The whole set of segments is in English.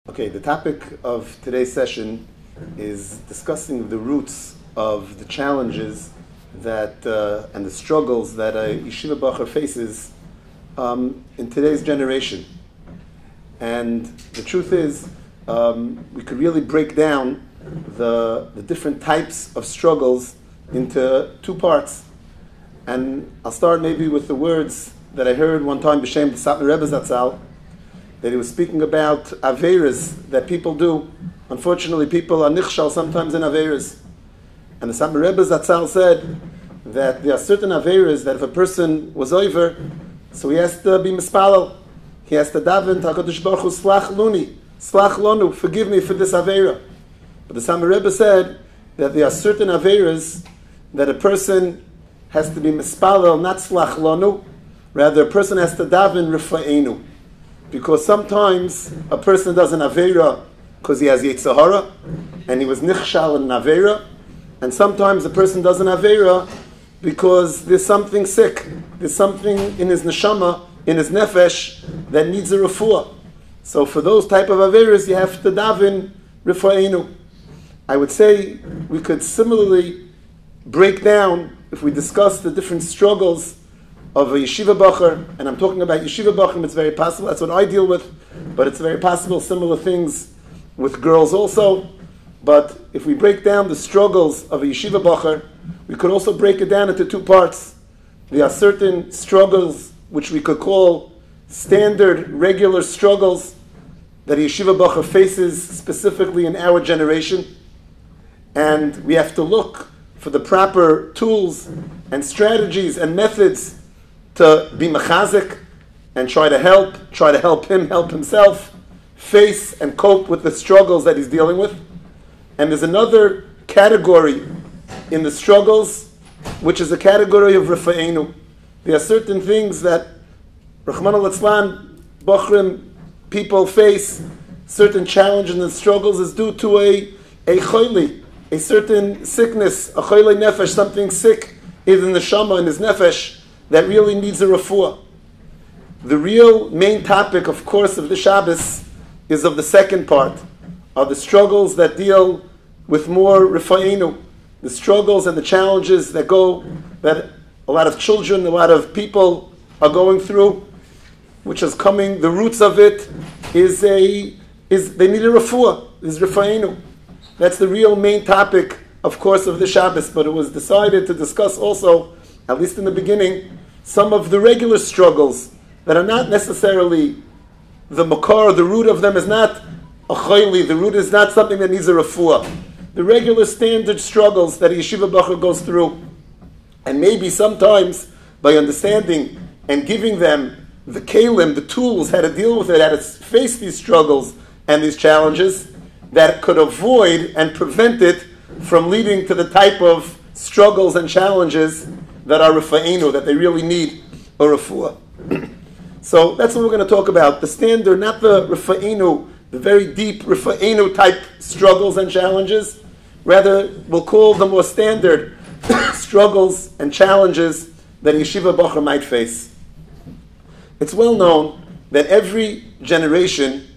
Okay, the topic of today's session is discussing the roots of the challenges that and the struggles that a Yeshiva Bachur faces in today's generation. And the truth is, we could really break down the different types of struggles into two parts. And I'll start maybe with the words that I heard one time b'shem the Satmar Rebbe Zatzal, that he was speaking about averas that people do. Unfortunately, people are nichshal sometimes in averas. And the Satmar Rebbe Zatzal said that there are certain averas that if a person was over, so he has to be mispalel. He has to daven, HaKadosh Baruch Hu, slach luni, slach lonu, forgive me for this avera. But the Satmar Rebbe said that there are certain averas that a person has to be mispalel, not slach lonu, rather a person has to daven rifa'enu. Because sometimes a person does an avera because he has Yetzer Hara and he was nichshal in an avera, and sometimes a person does an avera because there's something sick, there's something in his neshama, in his nefesh that needs a refuah. So for those type of averas, you have to daven rifa'enu. I would say we could similarly break down, if we discuss the different struggles of a Yeshiva Bachur, and I'm talking about Yeshiva Bachur, it's very possible, that's what I deal with, but it's very possible similar things with girls also. But if we break down the struggles of a Yeshiva Bachur, we could also break it down into two parts. There are certain struggles which we could call standard, regular struggles that a Yeshiva Bachur faces specifically in our generation, and we have to look for the proper tools and strategies and methods to be mechazik and try to help him help himself face and cope with the struggles that he's dealing with. And there's another category in the struggles, which is a category of rifa'enu. There are certain things that Rachmana litzlan, Bachrim, people face, certain challenges and struggles is due to a choili, a certain sickness, a choili nefesh, something sick is in the shama, in his nefesh, that really needs a refuah. The real main topic, of course, of the Shabbos is of the second part, are the struggles that deal with more rifa'enu, the struggles and the challenges that a lot of children, a lot of people are going through, which is coming, the roots of it is they need a refuah, is rifa'enu. That's the real main topic, of course, of the Shabbos, but it was decided to discuss also, at least in the beginning, some of the regular struggles that are not necessarily the makar, the root of them is not a chayli, the root is not something that needs a refuah. The regular standard struggles that a Yeshiva Bachur goes through, and maybe sometimes by understanding and giving them the kalim, the tools, how to deal with it, how to face these struggles and these challenges, that could avoid and prevent it from leading to the type of struggles and challenges that are rifa'enu, that they really need a refuah. So that's what we're going to talk about. The standard, not the rifa'enu, the very deep rifa'enu type struggles and challenges. Rather, we'll call the more standard struggles and challenges that Yeshiva Bachur might face. It's well known that every generation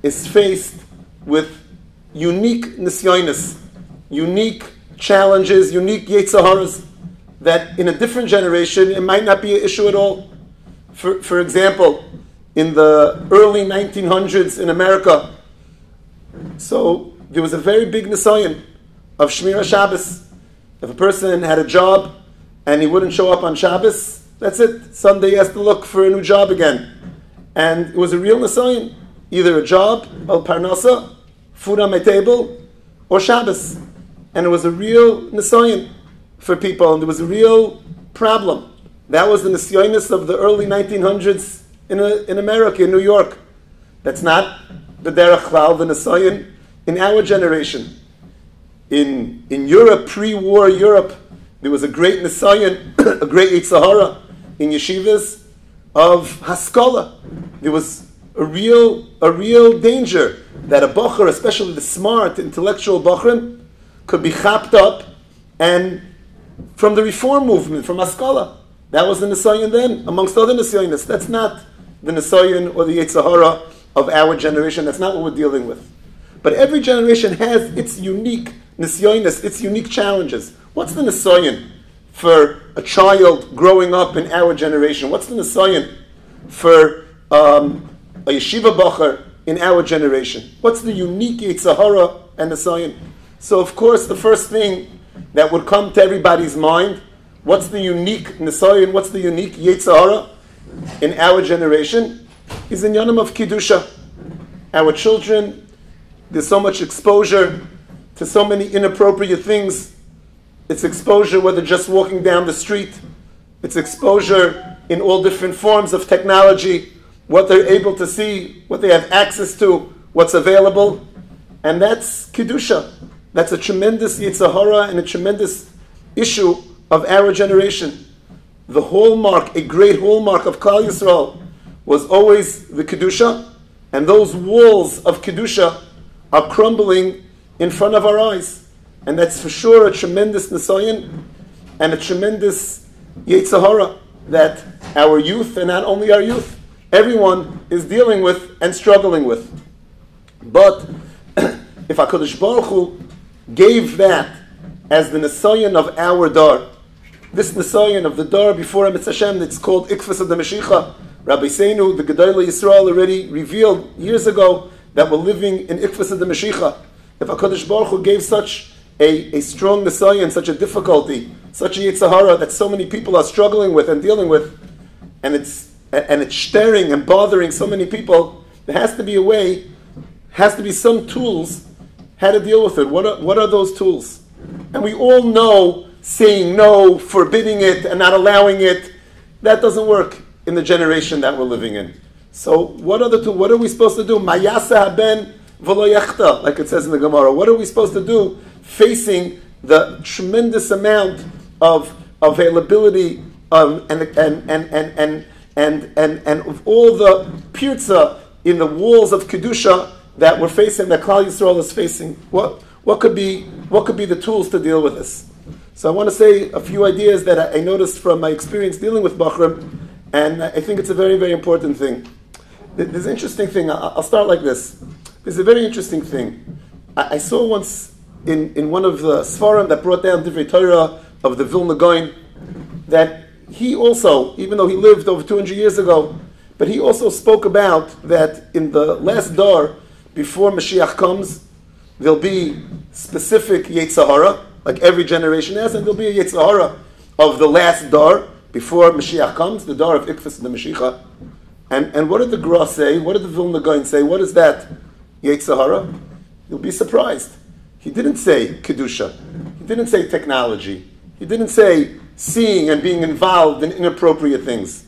is faced with unique nisyonis, unique challenges, unique Yetzer Haras, that in a different generation it might not be an issue at all. For example, in the early 1900s in America, so there was a very big nisayon of Shmira Shabbos. If a person had a job and he wouldn't show up on Shabbos, that's it. Sunday he has to look for a new job again. And it was a real nisayon, either a job, al parnasa, food on my table, or Shabbos. And it was a real nisayon for people, and there was a real problem. That was the nisyonis of the early 1900s in America, in New York. That's not the derech klal, the nisayon in our generation. In Europe, pre-war Europe, there was a great nisayon, a great Yetzer Hara in yeshivas of haskalah. There was a real danger that a bachur, especially the smart, intellectual bachrim, could be chapped up and from the reform movement, from haskalah. That was the nisayon then, amongst other nisyonis. That's not the nisayon or the Yetzer Hara of our generation. That's not what we're dealing with. But every generation has its unique nisyonis, its unique challenges. What's the nisoyon for a child growing up in our generation? What's the nisoyon for a yeshiva bachur in our generation? What's the unique yitzhahara and nisoyon? So of course the first thing that would come to everybody's mind, what's the unique nisoyon, what's the unique yitzhahara in our generation, is in yonim of kiddusha. Our children, there's so much exposure to so many inappropriate things. It's exposure whether just walking down the street. It's exposure in all different forms of technology, what they're able to see, what they have access to, what's available. And that's Kiddusha. That's a tremendous yitzhahara and a tremendous issue of our generation. The hallmark, a great hallmark of Klal Yisrael was always the Kiddusha, and those walls of Kiddusha are crumbling in front of our eyes. And that's for sure a tremendous nisayon and a tremendous yitzhahara that our youth, and not only our youth, everyone is dealing with and struggling with. But if HaKadosh Baruch Hu gave that as the nisayon of our dar, this nisayon of the dar before Emetz Hashem, it's called Ikfas of the Mashiach. Rabbi Seinu, the Gedolei Yisrael, already revealed years ago that we're living in Ikfas of the Mashiach. If HaKadosh Baruch Hu gave such a strong nisayon, such a difficulty, such a yitzhahara that so many people are struggling with and dealing with, and it's staring and bothering so many people, there has to be a way, has to be some tools how to deal with it. What are those tools? And we all know saying no, forbidding it, and not allowing it, that doesn't work in the generation that we're living in. So what are we supposed to do? Mayasa haben v'lo yachta, like it says in the Gemara. What are we supposed to do facing the tremendous amount of availability and of all the pirza in the walls of Kedusha that we're facing, that Klal Yisrael is facing? What could be the tools to deal with this? So I want to say a few ideas that I noticed from my experience dealing with Bachur, and I think it's a very, very important thing. There's an interesting thing. I'll start like this. There's a very interesting thing. I saw once in one of the Sfarim that brought down Divrei Torah of the Vilna Gaon, that he also, even though he lived over 200 years ago, but he also spoke about that in the last dar, before Mashiach comes, there'll be specific Yetzirah, like every generation has, and there'll be a Yetzirah of the last dar, before Mashiach comes, the dar of Ikfas the Mashiach. And what did the Gra say? What did the Vilna Gaon say? What is that Yetzirah? You'll be surprised. He didn't say Kedusha. He didn't say technology. He didn't say seeing and being involved in inappropriate things.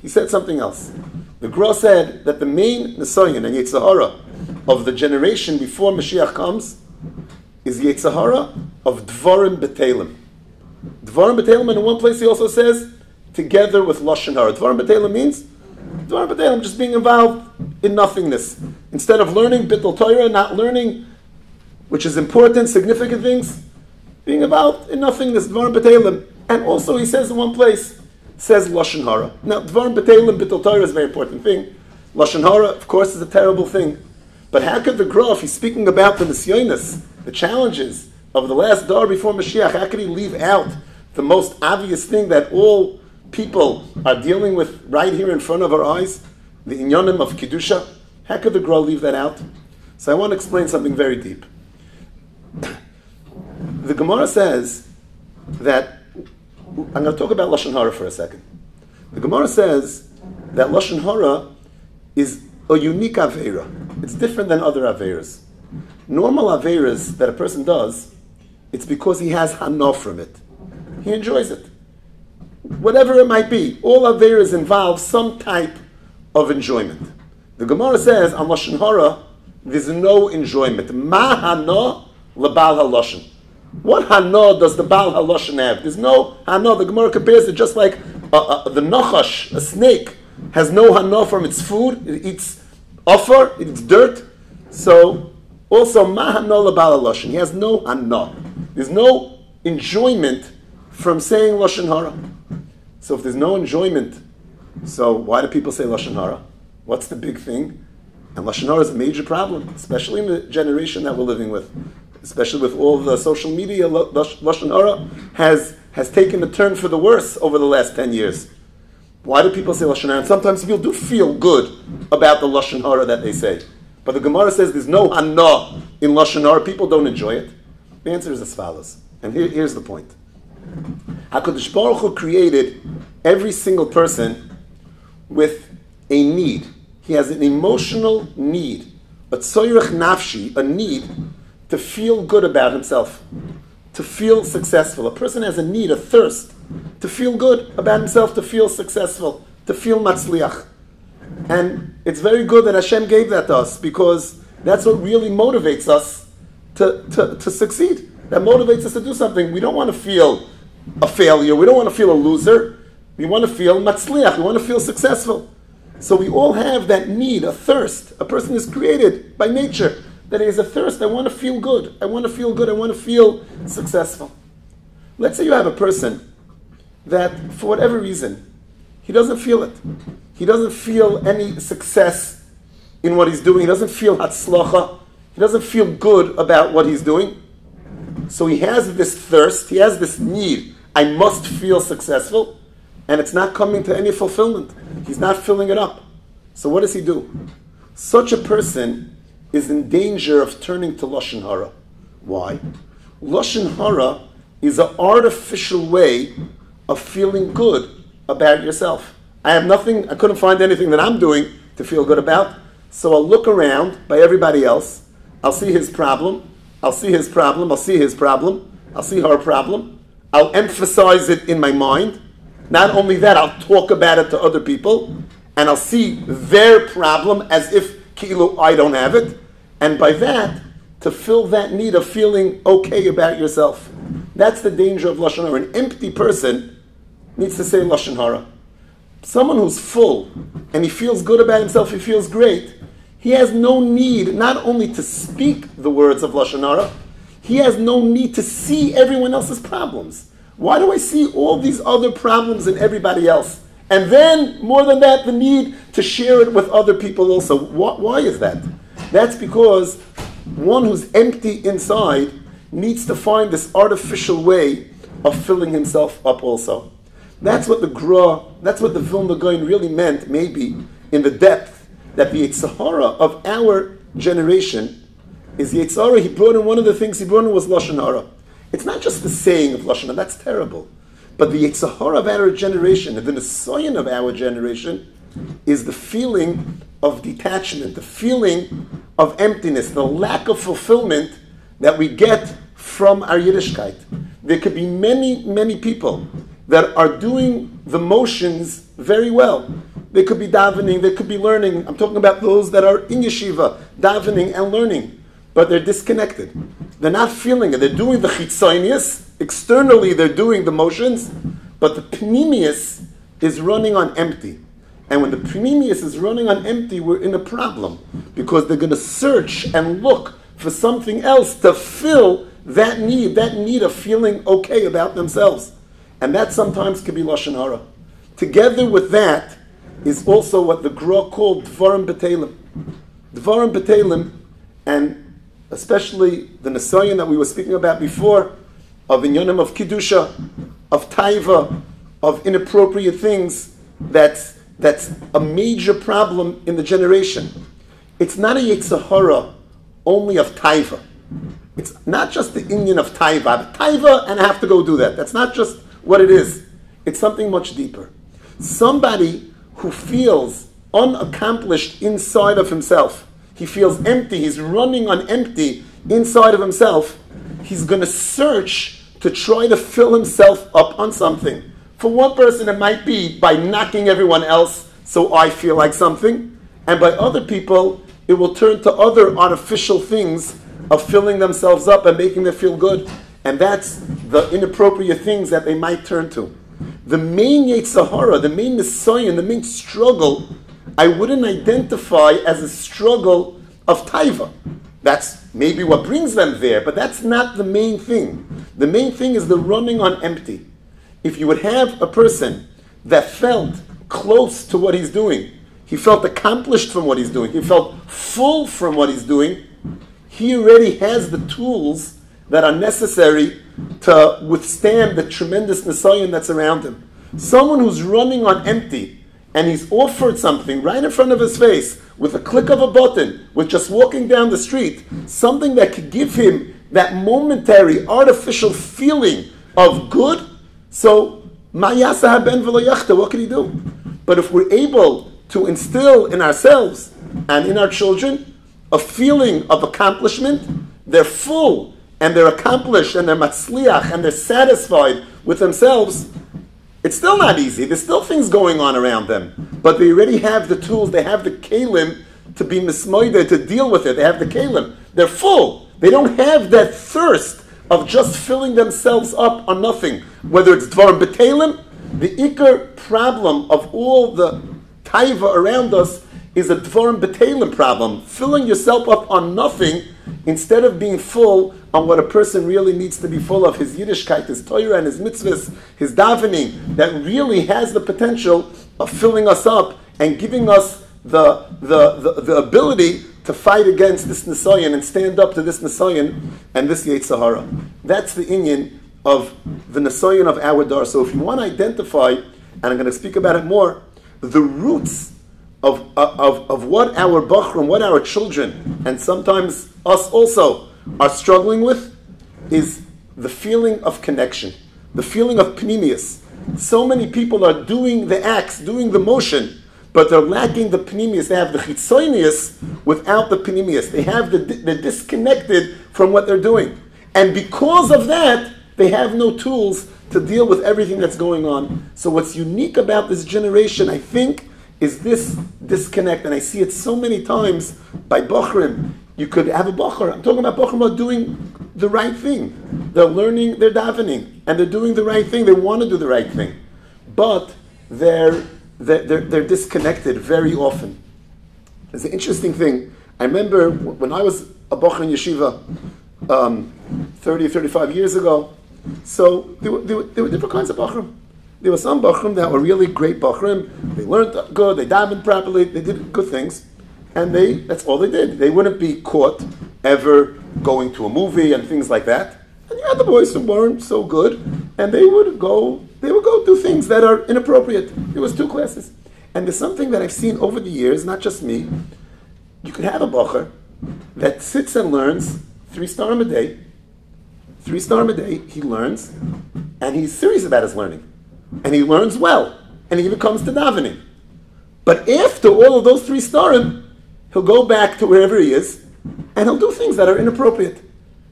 He said something else. The Gra said that the main Nisayon and Yetzirah of the generation before Mashiach comes is Yetzirah of Dvarim B'Telim. Dvarim B'Telim, and in one place he also says, together with Lashon Hara. Dvarim B'Telim means Dvarim B'Telim, just being involved in nothingness. Instead of learning Bittul Torah, not learning, which is important, significant things, being involved in nothingness, Dvarim B'Telim. And also he says in one place, says Lashon Hara. Now, Dvarim B'Telim, Bittul Torah is a very important thing. Lashon Hara, of course, is a terrible thing. But how could the Gra, if he's speaking about the Nisyonis, the challenges of the last dar before Mashiach, how could he leave out the most obvious thing that all people are dealing with right here in front of our eyes, the inyanim of Kiddusha? How could the Gra leave that out? So I want to explain something very deep. The Gemara says that, I'm going to talk about Lashon Hara for a second. The Gemara says that Lashon Hara is a unique Aveira. It's different than other Aveiras. Normal Aveiras that a person does, it's because he has Hana from it. He enjoys it. Whatever it might be, all Aveiras involve some type of enjoyment. The Gemara says, on Lashon Hara, there's no enjoyment. Ma Hana lebal haloshen. What Hana does the Baal haloshen have? There's no Hana. The Gemara compares it just like the Nachash, a snake, has no Hana from its food. It eats offer, it eats dirt. So, also, Ma Hana lebal haloshen. He has no Hana. There's no enjoyment from saying Lashon Hara. So if there's no enjoyment, so why do people say Lashon Hara? What's the big thing? And Lashon Hara is a major problem, especially in the generation that we're living with. Especially with all the social media, Lashon Hara has taken a turn for the worse over the last 10 years. Why do people say Lashon Hara? And sometimes people do feel good about the Lashon Hara that they say. But the Gemara says there's no hana in Lashon Hara. People don't enjoy it. The answer is as follows. And here's the point. HaKadosh Baruch Hu created every single person with a need. He has an emotional need, a tzoyrech nafshi, a need to feel good about himself, to feel successful. A person has a need, a thirst, to feel good about himself, to feel successful, to feel matzliach. And it's very good that Hashem gave that to us, because that's what really motivates us to succeed. That motivates us to do something. We don't want to feel a failure. We don't want to feel a loser. We want to feel matzliach. We want to feel successful. So we all have that need, a thirst. A person is created by nature that he has a thirst. I want to feel good. I want to feel good. I want to feel successful. Let's say you have a person that, for whatever reason, he doesn't feel it. He doesn't feel any success in what he's doing. He doesn't feel hatzlacha. He doesn't feel good about what he's doing. So he has this thirst. He has this need. I must feel successful. And it's not coming to any fulfillment. He's not filling it up. So what does he do? Such a person is in danger of turning to Lashon Hara. Why? Lashon Hara is an artificial way of feeling good about yourself. I couldn't find anything that I'm doing to feel good about, so I'll look around by everybody else. I'll see his problem. I'll see his problem. I'll see his problem. I'll see her problem. I'll emphasize it in my mind. Not only that, I'll talk about it to other people, and I'll see their problem as if ki'ilu I don't have it. And by that, to fill that need of feeling okay about yourself. That's the danger of Lashon Hara. An empty person needs to say Lashon Hara. Someone who's full, and he feels good about himself, he feels great, he has no need not only to speak the words of Lashon Hara, he has no need to see everyone else's problems. Why do I see all these other problems in everybody else? And then, more than that, the need to share it with other people also. Why is that? That's because one who's empty inside needs to find this artificial way of filling himself up also. That's what the Vilna Gaon really meant, maybe, in the depth, that the Yetzer Hara of our generation is Yetzer Hara. He brought in, one of the things he brought in was Lashon Hara. It's not just the saying of Lashon Hara, that's terrible. But the Yetzer Hara of our generation, the Nisayon of our generation, is the feeling of detachment, the feeling of emptiness, the lack of fulfillment that we get from our Yiddishkeit. There could be many, many people that are doing the motions very well. They could be davening, they could be learning. I'm talking about those that are in Yeshiva, davening and learning, but they're disconnected. They're not feeling it. They're doing the chitzonius. Externally, they're doing the motions, but the pnimius is running on empty. And when the pnimius is running on empty, we're in a problem, because they're going to search and look for something else to fill that need of feeling okay about themselves. And that sometimes can be Lashon Hara. Together with that is also what the Gra called Dvarim B'Teilim. Dvarim B'Teilim, and especially the Nisayon that we were speaking about before, of inyanim of Kiddusha, of Taiva, of inappropriate things, that's a major problem in the generation. It's not a Yetzer Hara only of Taiva. It's not just the inyan of Taiva. I have Taiva and I have to go do that. That's not just what it is. It's something much deeper. Somebody who feels unaccomplished inside of himself, he feels empty, he's running on empty inside of himself, he's going to search to try to fill himself up on something. For one person, it might be by knocking everyone else so I feel like something, and by other people, it will turn to other artificial things of filling themselves up and making them feel good. And that's the inappropriate things that they might turn to. The main Yetzer Hara, the main Nisayon, the main struggle, I wouldn't identify as a struggle of Taiva. That's maybe what brings them there, but that's not the main thing. The main thing is the running on empty. If you would have a person that felt close to what he's doing, he felt accomplished from what he's doing, he felt full from what he's doing, he already has the tools that are necessary to withstand the tremendous nisayon that's around him. Someone who's running on empty, and he's offered something right in front of his face, with a click of a button, with just walking down the street, something that could give him that momentary, artificial feeling of good, so, what can he do? But if we're able to instill in ourselves and in our children a feeling of accomplishment, they're full, and they're accomplished, and they're matzliach, and they're satisfied with themselves, it's still not easy. There's still things going on around them. But they already have the tools, they have the kelim to be mismoide, to deal with it. They have the kelim. They're full. They don't have that thirst of just filling themselves up on nothing. Whether it's dvar betelim, the ikar problem of all the taiva around us is a dvar betelim problem. Filling yourself up on nothing instead of being full on what a person really needs to be full of, his Yiddishkeit, his Torah, and his mitzvahs, his davening, that really has the potential of filling us up and giving us the ability to fight against this nisayon and stand up to this nisayon and this Yetzirah. That's the inyan of the nisayon of our dar. So if you want to identify, and I'm going to speak about it more, the roots of what our Bachur, what our children, and sometimes us also, are struggling with, is the feeling of connection, the feeling of pnimius. So many people are doing the acts, doing the motion, but they're lacking the pnimius. They have the chitzonius without the pnimius. They're disconnected from what they're doing. And because of that, they have no tools to deal with everything that's going on. So what's unique about this generation, I think, is this disconnect. And I see it so many times by Bachurim. You could have a Bachur. I'm talking about Bachurim about doing the right thing. They're learning, they're davening, and they're doing the right thing. They want to do the right thing. But they're disconnected very often. It's an interesting thing. I remember when I was a Bachur in Yeshiva 30, 35 years ago, so there were different kinds of Bachurim. There were some Bachurim that were really great Bachurim. They learned good, they davened properly, they did good things. And that's all they did. They wouldn't be caught ever going to a movie and things like that. And you had the boys who weren't so good, and they would go do things that are inappropriate. There was two classes. And there's something that I've seen over the years, not just me. You could have a Bachur that sits and learns 3 starim a day. 3 starim a day, he learns, and he's serious about his learning. And he learns well, and he even comes to davening. But after all of those 3 starim, he'll go back to wherever he is, and he'll do things that are inappropriate.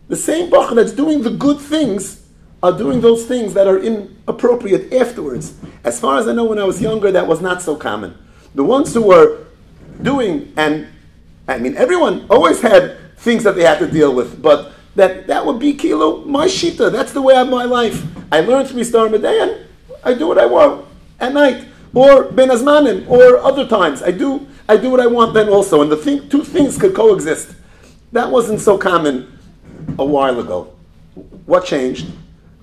The same Bachur that's doing the good things are doing those things that are inappropriate afterwards. As far as I know, when I was younger, that was not so common. The ones who were doing, and I mean, everyone always had things that they had to deal with, but that would be kilo, my shita. That's the way of my life. I learn 3 starim a day, and I do what I want at night, or ben azmanim, or other times. I do what I want then also, and the two things could coexist. That wasn't so common a while ago. What changed?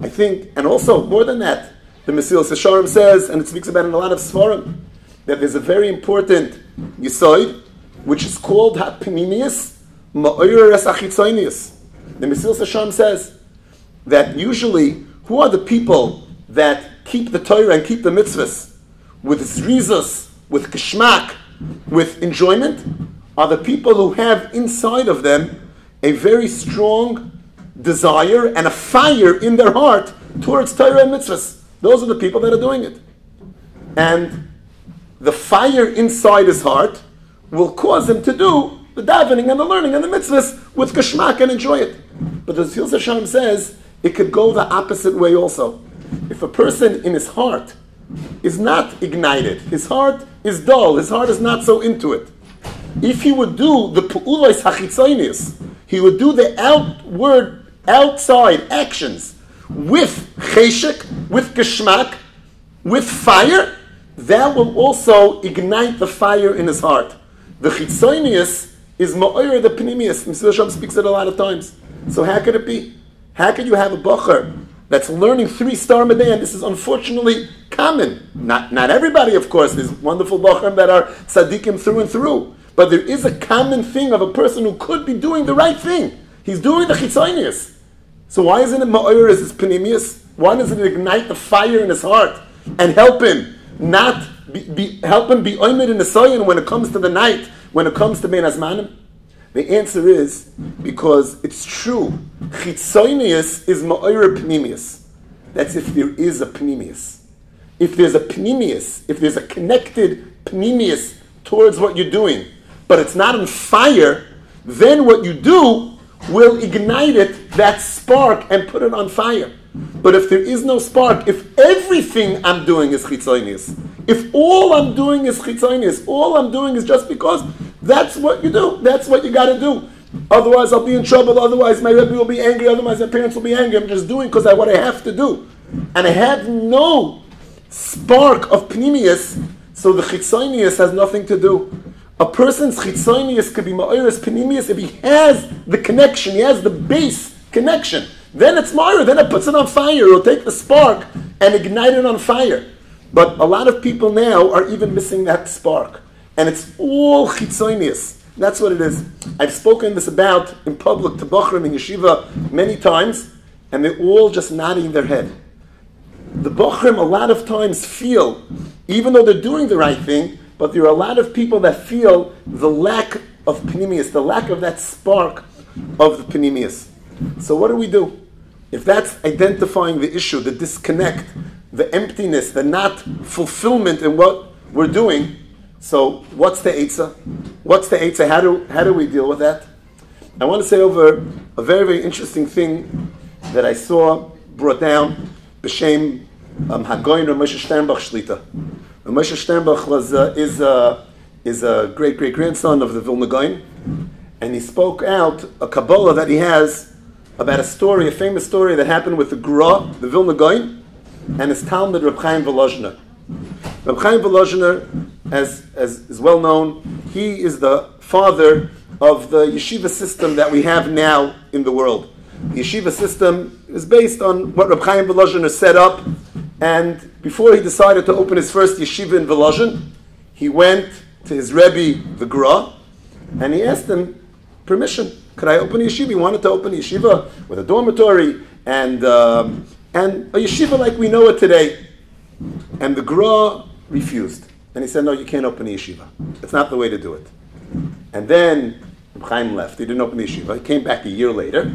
I think, and also more than that, the Mesilas Yesharim says, and it speaks about in a lot of Sfarim, that there's a very important yisoid, which is called ha'pnimius ma'oyer achitzonius. The Mesilas Yesharim says that usually, who are the people that keep the Torah and keep the mitzvahs with zrizos, with geschmack, with enjoyment, are the people who have inside of them a very strong desire and a fire in their heart towards Torah and mitzvahs. Those are the people that are doing it. And the fire inside his heart will cause him to do the davening and the learning and the mitzvahs with geschmack and enjoy it. But the Mesilas Yesharim says it could go the opposite way also. If a person in his heart is not ignited, his heart is dull, his heart is not so into it. If he would do the pu'ulos hachitzonius, he would do the outside actions with cheshek, with geschmack, with fire, that will also ignite the fire in his heart. The chitzonius is ma'oyer the pnimius. Mesilas Yesharim speaks it a lot of times. So how could it be? How could you have a Bachur that's learning 3 starim a day, and this is unfortunately common. Not everybody, of course. There's wonderful Bachrim that are tzaddikim through and through. But there is a common thing of a person who could be doing the right thing. He's doing the chitzonius. So why isn't it ma'or as his panemius? Why doesn't it ignite the fire in his heart and help him help him be oimed in the soyin when it comes to the night, when it comes to ben azmanim? The answer is because it's true. Chitzonius is ma'or panemius. That's if there is a panemius. If there's a panemius, if there's a connected panemius towards what you're doing, but it's not on fire, then what you do will ignite it, that spark, and put it on fire. But if there is no spark, if everything I'm doing is chitzonius, if all I'm doing is chitzonius, all I'm doing is just because that's what you do, that's what you got to do. Otherwise I'll be in trouble, otherwise my Rebbe will be angry, otherwise my parents will be angry. I'm just doing because what I have to do. And I have no spark of pnimius, so the chitzonius has nothing to do. A person's chitzonius could be ma'oris pnimius if he has the connection, he has the base connection. Then it's ma'or, then it puts it on fire. It'll take the spark and ignite it on fire. But a lot of people now are even missing that spark. And it's all chitzonius. That's what it is. I've spoken this about in public to Bachur in Yeshiva many times, and they're all just nodding their head. The Bachrim a lot of times feel, even though they're doing the right thing, but there are a lot of people that feel the lack of panemius, the lack of that spark of the panemius. So what do? If that's identifying the issue, the disconnect, the emptiness, the not fulfillment in what we're doing, so what's the eitzah? What's the eitzah? How do we deal with that? I want to say over a very, very interesting thing that I saw brought down b'shem Hagoyin Rav Moshe Sternbach Shlita. Rav Moshe Sternbach is a great-great-grandson of the Vilna Gaon, and he spoke out a Kabbalah that he has about a famous story that happened with the Gra, the Vilna Gaon, and his Talmud Reb Chaim Volozhiner. Reb Chaim Volozhiner, as is well known, he is the father of the Yeshiva system that we have now in the world. The Yeshiva system is based on what Reb Chaim Volozhiner set up, and before he decided to open his first yeshiva in Volozhin, he went to his Rebbe, the Gra, and he asked him permission. Could I open a yeshiva? He wanted to open a yeshiva with a dormitory and a yeshiva like we know it today. And the Gra refused. And he said, no, you can't open a yeshiva. It's not the way to do it. And then Reb Chaim left. He didn't open the yeshiva. He came back a year later,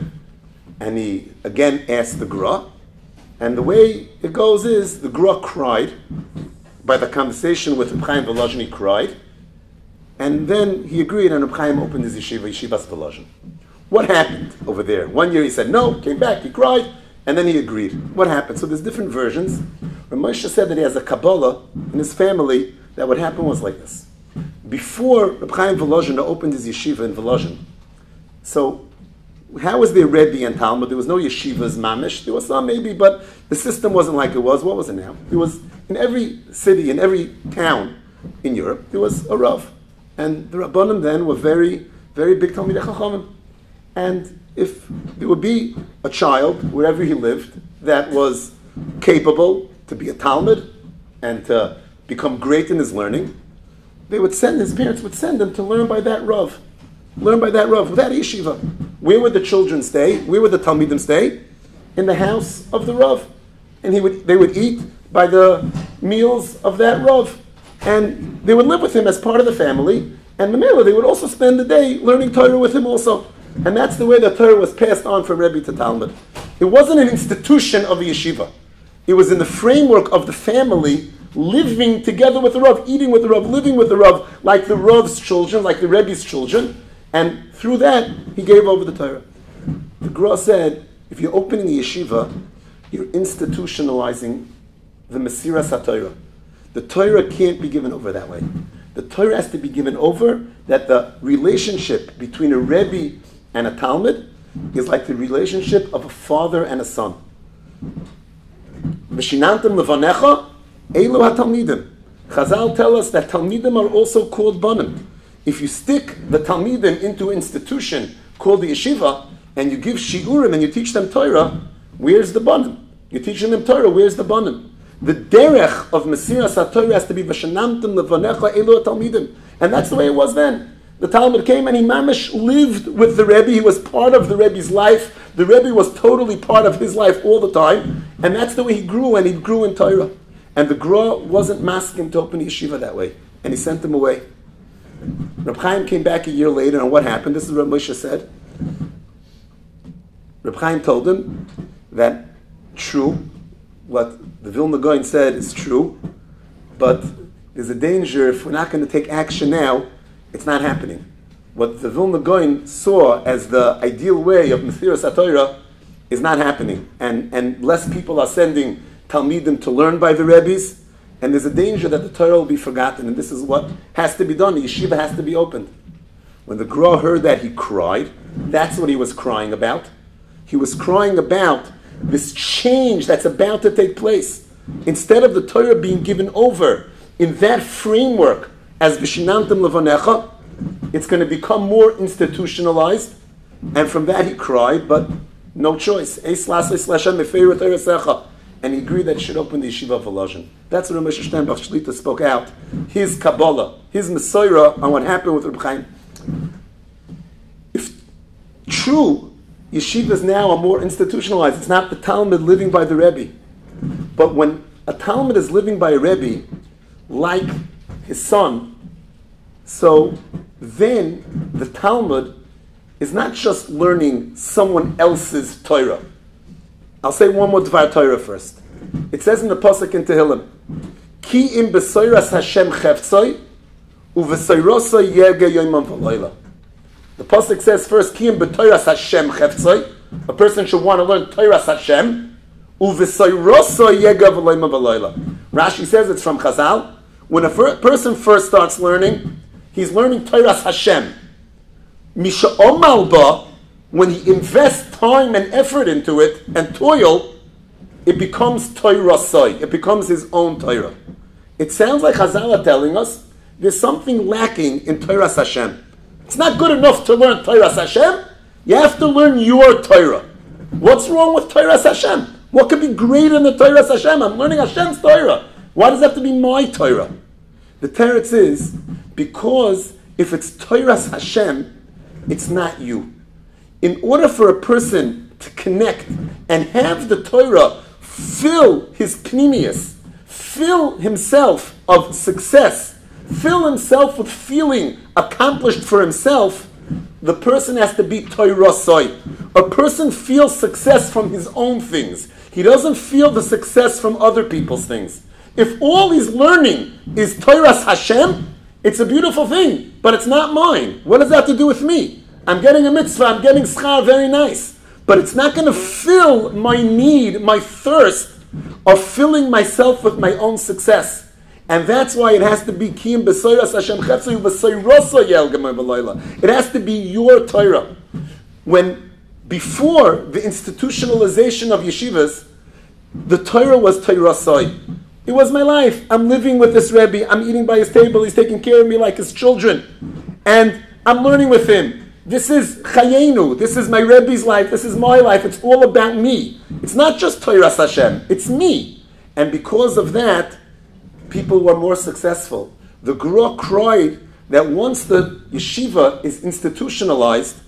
and he again asked the Gra. And the way it goes is, the Gra cried. By the conversation with Reb Chaim Volozhin, he cried. And then he agreed, and Reb Chaim opened his Yeshivas Volozhin. What happened over there? 1 year he said no, came back, he cried, and then he agreed. What happened? So there's different versions. Rav Moshe said that he has a Kabbalah in his family that what happened was like this. Before Reb Chaim Volozhin opened his yeshiva in Volozhin, so how was there Rebbe and Talmud? There was no yeshivas mamish. There was some maybe, but the system wasn't like it was. What was it now? There was, in every city, in every town in Europe, there was a Rav. And the Rabbanim then were very, very big Talmidei Chachamim. And if there would be a child, wherever he lived, that was capable to be a Talmud and to become great in his learning, his parents would send him to learn by that Rav. Learn by that Rav, without yeshiva. Where would the children stay? Where would the Talmidim stay? In the house of the Rav. And they would eat by the meals of that Rav. And they would live with him as part of the family. And Mamela, they would also spend the day learning Torah with him also. And that's the way the Torah was passed on from Rebbe to Talmud. It wasn't an institution of a yeshiva. It was in the framework of the family, living together with the Rav, eating with the Rav, living with the Rav, like the Rav's children, like the Rebbe's children. And through that, he gave over the Torah. The Gra said, if you're opening a yeshiva, you're institutionalizing the Mesiras HaTorah. The Torah can't be given over that way. The Torah has to be given over that the relationship between a Rebbe and a Talmud is like the relationship of a father and a son. V'shinantam levanecha, elu ha-talmidim. Chazal tell us that Talmidim are also called banim. If you stick the Talmidim into an institution called the yeshiva, and you give shiurim and you teach them Torah, where's the banim? You're teaching them Torah, where's the banim? The derech of Mesiras HaTorah has to be v'shenamtim levanecha elu talmidim. And that's the way it was then. The Talmud came and he mamish lived with the Rebbe. He was part of the Rebbe's life. The Rebbe was totally part of his life all the time. And that's the way he grew, and he grew in Torah. And the Gra wasn't masking to open yeshiva that way. And he sent him away. Reb Chaim came back a year later, and what happened? This is what Moshe said. Reb Chaim told him that true, what the Vilna Gaon said is true, but there's a danger if we're not going to take action now, it's not happening. What the Vilna Gaon saw as the ideal way of Mesiras HaTorah is not happening. And less people are sending Talmidim to learn by the Rebbes, and there's a danger that the Torah will be forgotten, and this is what has to be done. The yeshiva has to be opened. When the Gra heard that, he cried. That's what he was crying about. He was crying about this change that's about to take place. Instead of the Torah being given over in that framework as V'shinamtim Levanecha, it's going to become more institutionalized. And from that he cried, but no choice. And he agreed that he should open the Yeshiva of Volozhin. That's what Moshe Steinbach Shlita spoke out. His Kabbalah, his Messiah on what happened with Reb Chaim. If true, yeshivas now are more institutionalized. It's not the Talmud living by the Rebbe. But when a Talmud is living by a Rebbe, like his son, so then the Talmud is not just learning someone else's Torah. I'll say one more Dvar Torah first. It says in the Pasuk in Tehillim, Ki im besoiras Hashem cheftzoi, uvesoirosoi yege yoimam v'loila. The Pasuk says first, Ki im betoiras Hashem cheftzoi, a person should want to learn Toiras Hashem, uvesoirosoi yege v'loima v'loila. Rashi says it's from Chazal. When a person first starts learning, he's learning Toiras Hashem. Misha omal ba, when he invests time and effort into it and toil, it becomes Toirasai. It becomes his own Torah. It sounds like Chazal are telling us there's something lacking in Toiras Hashem. It's not good enough to learn Toiras Hashem. You have to learn your Torah. What's wrong with Toiras Hashem? What could be greater than the Toiras Hashem? I'm learning Hashem's Torah. Why does it have to be my Torah? The teretz is because if it's Toiras Hashem, it's not you. In order for a person to connect and have the Torah fill his pnimius, fill himself of success, fill himself with feeling accomplished for himself, the person has to be Toirasoi. A person feels success from his own things. He doesn't feel the success from other people's things. If all he's learning is Toiras Hashem, it's a beautiful thing, but it's not mine. What does that have to do with me? I'm getting a mitzvah, I'm getting schar, very nice. But it's not going to fill my need, my thirst of filling myself with my own success. And that's why it has to be Kiyim B'Soiras Hashem Chetzoi V'Soiroso Yel Gemay V'Loila. It has to be your Torah. When, before the institutionalization of yeshivas, the Torah was Toirasoi. It was my life. I'm living with this Rebbe. I'm eating by his table. He's taking care of me like his children. And I'm learning with him. This is Chayenu. This is my Rebbe's life. This is my life. It's all about me. It's not just Toiras Hashem. It's me. And because of that, people were more successful. The Gra cried that once the yeshiva is institutionalized,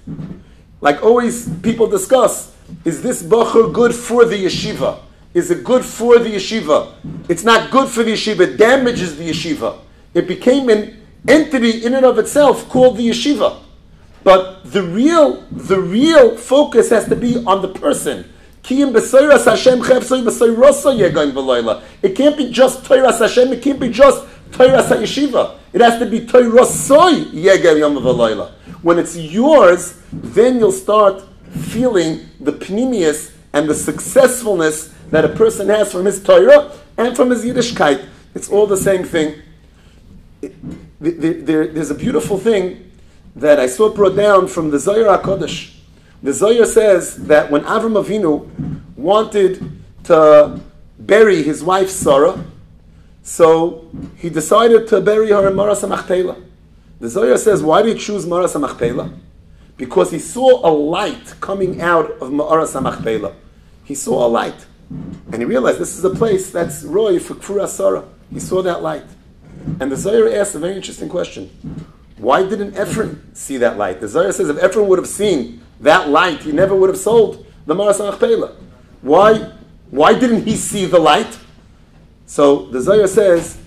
like always people discuss, is this Bachur good for the yeshiva? Is it good for the yeshiva? It's not good for the yeshiva. It damages the yeshiva. It became an entity in and of itself called the yeshiva. But the real focus has to be on the person. It can't be just Toiras Hashem. It can't be just Toiras HaYeshiva. It has to be Toirasoi Yegem Yom V'Loila. When it's yours, then you'll start feeling the pnimius and the successfulness that a person has from his Torah and from his Yiddishkeit. It's all the same thing. There's a beautiful thing that I saw brought down from the Zohar HaKodesh. The Zohar says that when Avram Avinu wanted to bury his wife Sarah, so he decided to bury her in Maras HaMachpelah. The Zohar says, why did he choose Maras HaMachpelah? Because he saw a light coming out of Maras HaMachpelah. He saw a light. And he realized this is a place that's Roy for Kfur Asara. He saw that light. And the Zohar asked a very interesting question. Why didn't Ephraim see that light? The Zohar says if Ephraim would have seen that light, he never would have sold the Maras Machpelah. Why didn't he see the light? So the Zohar says,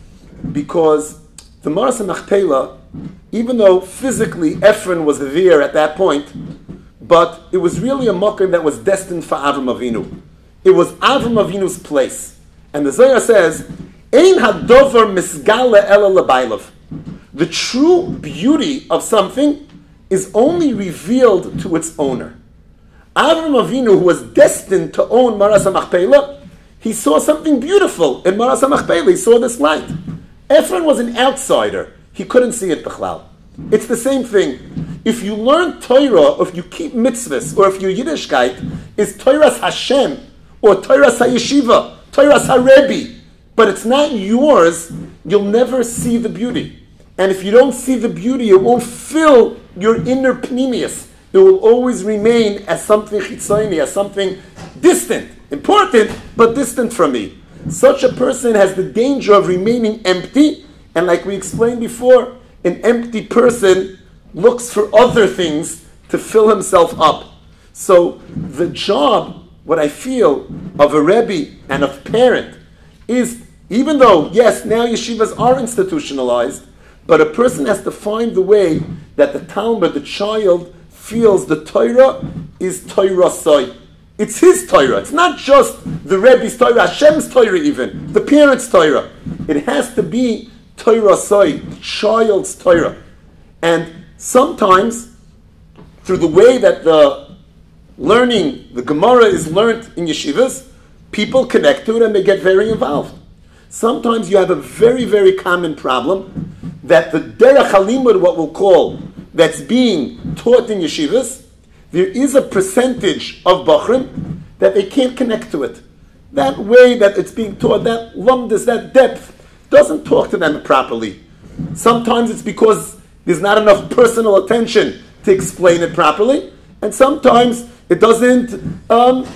because the Maras Machpelah, even though physically Ephraim was there at that point, but it was really a makom that was destined for Avram Avinu. It was Avram Avinu's place. And the Zohar says, Ein hadover misgale ela lebailov. The true beauty of something is only revealed to its owner. Avram Avinu, who was destined to own Maras HaMachpelah, he saw something beautiful in Maras HaMachpelah. He saw this light. Ephraim was an outsider. He couldn't see it b'chlal. It's the same thing. If you learn Torah, or if you keep mitzvahs, or if your Yiddishkeit is Torah's Hashem, or Torah's HaYeshiva, Torah's HaRebbe, but it's not yours, you'll never see the beauty. And if you don't see the beauty, it won't fill your inner pnimius. It will always remain as something chitzoni, as something distant, important, but distant from me. Such a person has the danger of remaining empty, and like we explained before, an empty person looks for other things to fill himself up. So the job, what I feel, of a Rebbe and of parent is, even though, yes, now yeshivas are institutionalized, but a person has to find the way that the Talmud, the child, feels the Torah is Torah Soy. It's his Torah. It's not just the Rebbe's Torah, Hashem's Torah even, the parent's Torah. It has to be Torah Soy, the child's Torah. And sometimes, through the way that the learning, the Gemara is learned in yeshivas, people connect to it and they get very involved. Sometimes you have a very, very common problem that the derech halimud, what we'll call, that's being taught in yeshivas, there is a percentage of Bachrim that they can't connect to it. That way that it's being taught, that lumdus, that depth, doesn't talk to them properly. Sometimes it's because there's not enough personal attention to explain it properly, and sometimes it doesn't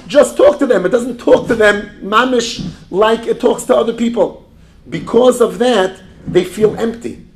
just talk to them. It doesn't talk to them mamish like it talks to other people. Because of that, they feel empty.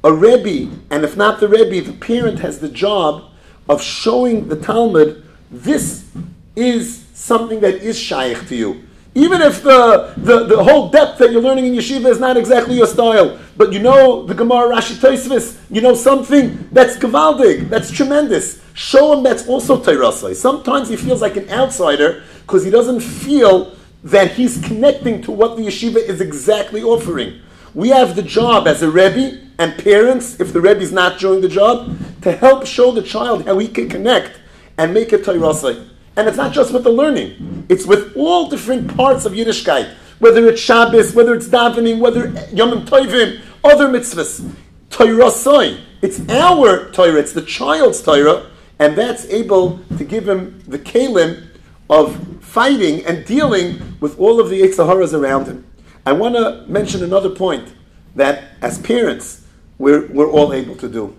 A Rebbe, and if not the Rebbe, the parent has the job of showing the Talmud, this is something that is shaykh to you. Even if the whole depth that you're learning in yeshiva is not exactly your style, but you know the Gemara Rashi Tosfos, you know something that's gevaldig, that's tremendous. Show him that's also Teirasai. Sometimes he feels like an outsider because he doesn't feel that he's connecting to what the yeshiva is exactly offering. We have the job as a Rebbe and parents, if the Rebbe is not doing the job, to help show the child how he can connect and make it Teirasai. And it's not just with the learning. It's with all different parts of Yiddishkeit. Whether it's Shabbos, whether it's davening, whether Yom Tovim, other mitzvahs. Teirasai. It's our Torah. It's the child's Torah. And that's able to give him the kelim of fighting and dealing with all of the Yetzer around him. I want to mention another point that as parents, we're all able to do.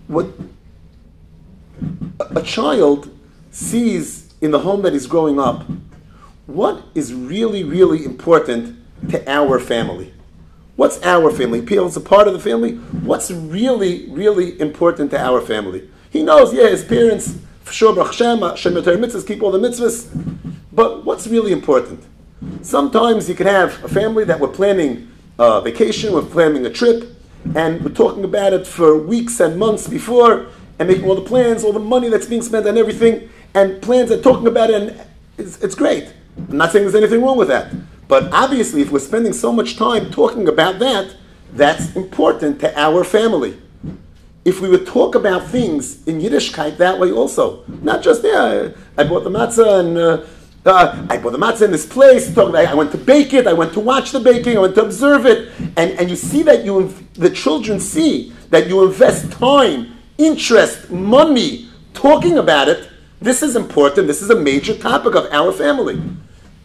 What a child sees in the home that he's growing up, what is really, really important to our family? What's our family? Peel's a part of the family. What's really, really important to our family? He knows, yeah, his parents, for sure, Baruch Hashem, mitzvahs, keep all the mitzvahs. But what's really important? Sometimes you can have a family that we're planning a vacation, we're planning a trip, and we're talking about it for weeks and months before, and making all the plans, all the money that's being spent and everything, and plans and talking about it, and it's great. I'm not saying there's anything wrong with that. But obviously, if we're spending so much time talking about that, that's important to our family. If we would talk about things in Yiddishkeit that way also, not just, I bought the matzah and I bought the matzah in this place, I went to bake it, I went to watch the baking, I went to observe it, and you see that the children see that you invest time, interest, money, talking about it. This is important, this is a major topic of our family.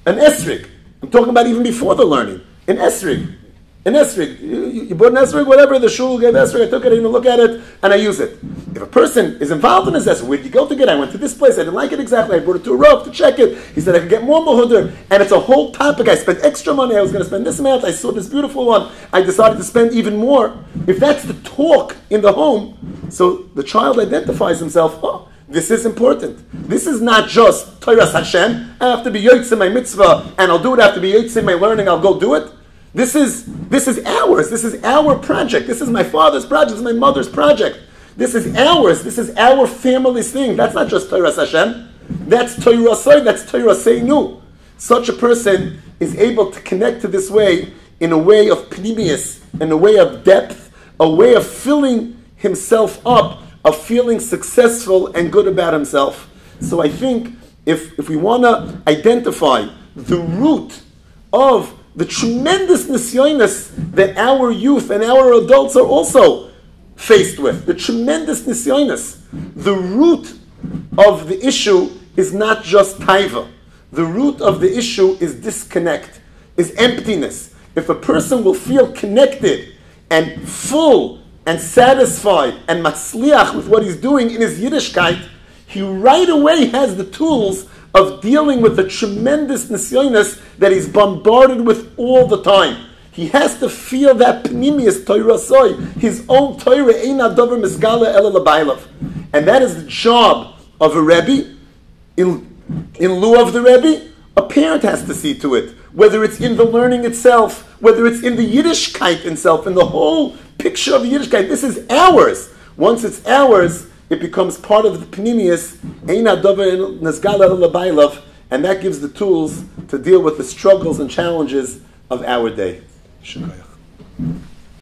An esrig, I'm talking about even before the learning, an esrig. An esrig. You bought an esrig, whatever, the shul gave esrig, I took it, I didn't look at it, and I use it. If a person is involved in his esrig, where did you go to get it? I went to this place, I didn't like it exactly, I brought it to a rub to check it. He said I could get more mahudr, and it's a whole topic. I spent extra money, I was going to spend this amount, I saw this beautiful one, I decided to spend even more. If that's the talk in the home, so the child identifies himself, this is important. This is not just Torah Hashem, I have to be yotze my mitzvah, and I'll do it, I have to be yotze my learning, I'll go do it. This is ours. This is our project. This is my father's project. This is my mother's project. This is ours. This is our family's thing. That's not just Torah Hashem. That's Torah Soy. That's Torah Seinu. Such a person is able to connect to this way in a way of pnimius, in a way of depth, a way of filling himself up, of feeling successful and good about himself. So I think if we want to identify the root of the tremendous nisyonis that our youth and our adults are also faced with, the tremendous nisyonis. The root of the issue is not just taiva. The root of the issue is disconnect, is emptiness. If a person will feel connected and full and satisfied and matzliach with what he's doing in his Yiddishkeit, he right away has the tools of dealing with the tremendous nisyonis that he's bombarded with all the time. He has to feel that pnimius Torah soy, his own Torah eina dover misgala ela l'baylav. And that is the job of a Rebbe. In lieu of the Rebbe, a parent has to see to it. Whether it's in the learning itself, whether it's in the Yiddishkeit itself, in the whole picture of the Yiddishkeit. This is ours. Once it's ours, it becomes part of the pnimius, and that gives the tools to deal with the struggles and challenges of our day.